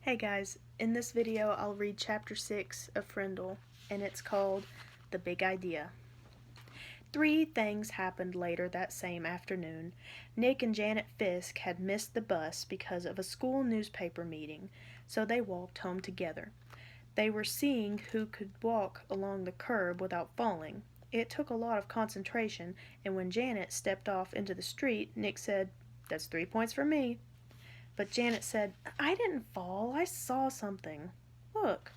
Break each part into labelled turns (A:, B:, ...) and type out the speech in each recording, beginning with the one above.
A: Hey guys, in this video I'll read chapter 6 of Frindle, and it's called The Big Idea. 3 things happened later that same afternoon. Nick and Janet Fisk had missed the bus because of a school newspaper meeting, so they walked home together. They were seeing who could walk along the curb without falling. It took a lot of concentration, and when Janet stepped off into the street, Nick said, "That's 3 points for me." But Janet said, "I didn't fall. I saw something. Look."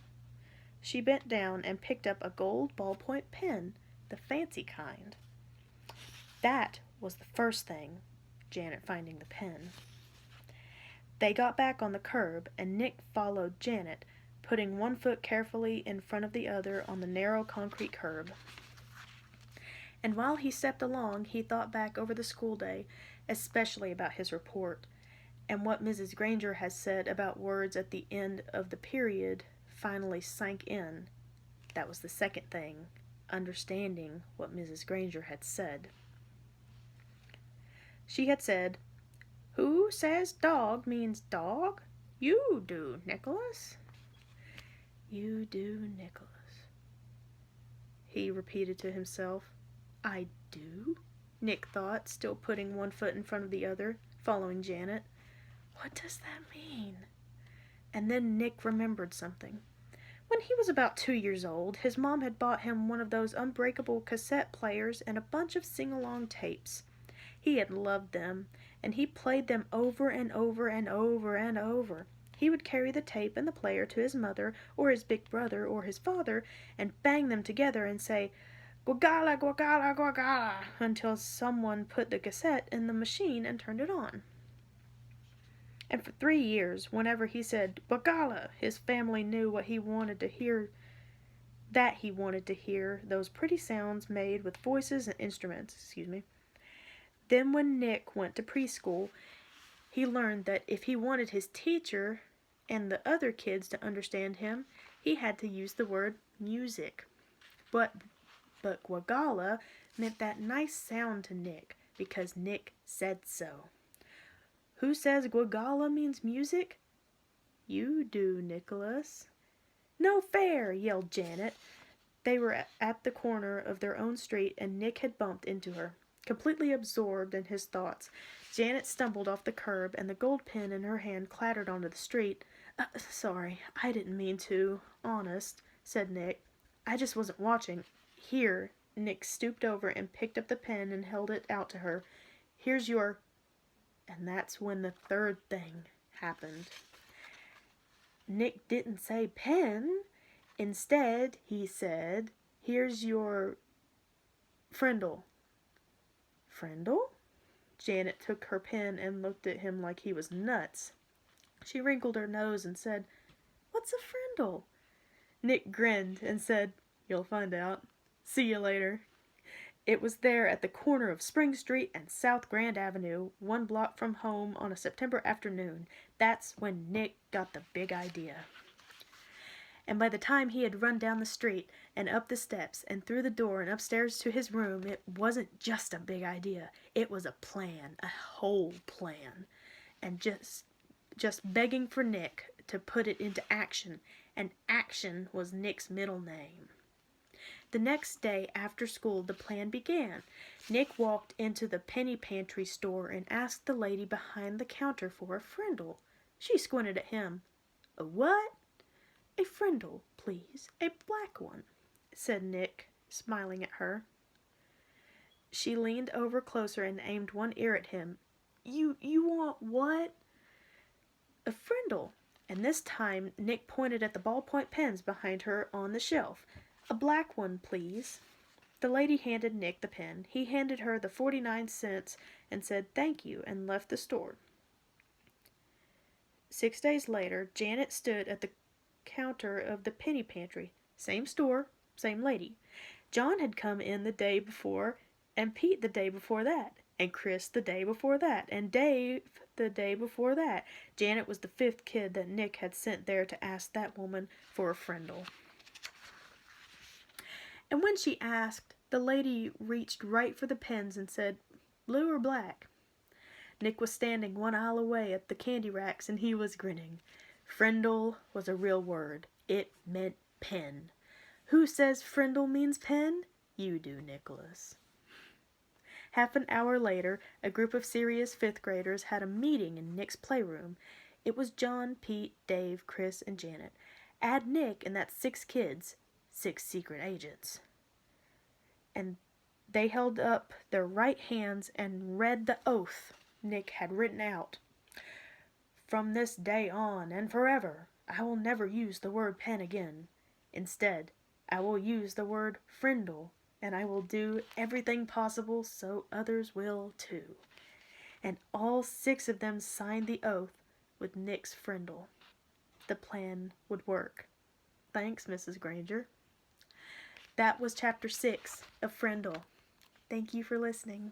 A: She bent down and picked up a gold ballpoint pen, the fancy kind. That was the first thing, Janet finding the pen. They got back on the curb, and Nick followed Janet, putting one foot carefully in front of the other on the narrow concrete curb. And while he stepped along, he thought back over the school day, especially about his report, and what Mrs. Granger has said about words at the end of the period finally sank in. That was the second thing, understanding what Mrs. Granger had said. She had said, "Who says dog means dog? You do, Nicholas." "You do, Nicholas," he repeated to himself. "I do?" Nick thought, still putting one foot in front of the other, following Janet. "What does that mean?" And then Nick remembered something. When he was about 2 years old, his mom had bought him one of those unbreakable cassette players and a bunch of sing-along tapes. He had loved them, and he played them over and over and over and over. He would carry the tape and the player to his mother, or his big brother, or his father, and bang them together and say, "Guagala, guagala, guagala," until someone put the cassette in the machine and turned it on. And for 3 years, whenever he said "Guagala," his family knew what he wanted to hear, that he wanted to hear those pretty sounds made with voices and instruments, Then when Nick went to preschool, he learned that if he wanted his teacher and the other kids to understand him, he had to use the word music. But Guagala meant that nice sound to Nick, because Nick said so. "Who says Guagala means music?" "You do, Nicholas." "No fair!" yelled Janet. They were at the corner of their own street, and Nick had bumped into her. Completely absorbed in his thoughts, Janet stumbled off the curb, and the gold pen in her hand clattered onto the street. Sorry, I didn't mean to, honest," said Nick. "I just wasn't watching. Here." Nick stooped over and picked up the pen and held it out to her. "Here's your—" And that's when the third thing happened. Nick didn't say pen. Instead, he said, "Here's your Frindle." "Frindle?" Janet took her pen and looked at him like he was nuts. She wrinkled her nose and said, "What's a Frindle?" Nick grinned and said, "You'll find out. See you later." It was there at the corner of Spring Street and South Grand Avenue, 1 block from home on a September afternoon. That's when Nick got the big idea. And by the time he had run down the street and up the steps and through the door and upstairs to his room, it wasn't just a big idea. It was a plan, a whole plan. And just begging for Nick to put it into action. And action was Nick's middle name. The next day after school, the plan began. Nick walked into the penny pantry store and asked the lady behind the counter for a Frindle. She squinted at him. "A what?" "A Frindle, please. A black one," said Nick, smiling at her. She leaned over closer and aimed one ear at him. You want what?" "A Frindle." And this time Nick pointed at the ballpoint pens behind her on the shelf. "A black one, please." The lady handed Nick the pen. He handed her the 49 cents and said thank you and left the store. 6 days later, Janet stood at the counter of the penny pantry. Same store, same lady. John had come in the day before, and Pete the day before that, and Chris the day before that, and Dave the day before that. Janet was the 5th kid that Nick had sent there to ask that woman for a Frindle. And when she asked, the lady reached right for the pens and said, "Blue or black?" Nick was standing 1 aisle away at the candy racks, and he was grinning. Frindle was a real word. It meant pen. Who says Frindle means pen? You do, Nicholas. Half an hour later, a group of serious fifth graders had a meeting in Nick's playroom. It was John, Pete, Dave, Chris, and Janet. Add Nick, and that's 6 kids. 6 secret agents. And they held up their right hands and read the oath Nick had written out. From this day on and forever, I will never use the word pen again. Instead, I will use the word Frindle, and I will do everything possible so others will too. And all 6 of them signed the oath with Nick's Frindle. The plan would work. Thanks, Mrs. Granger. That was chapter 6 of Frindle. Thank you for listening.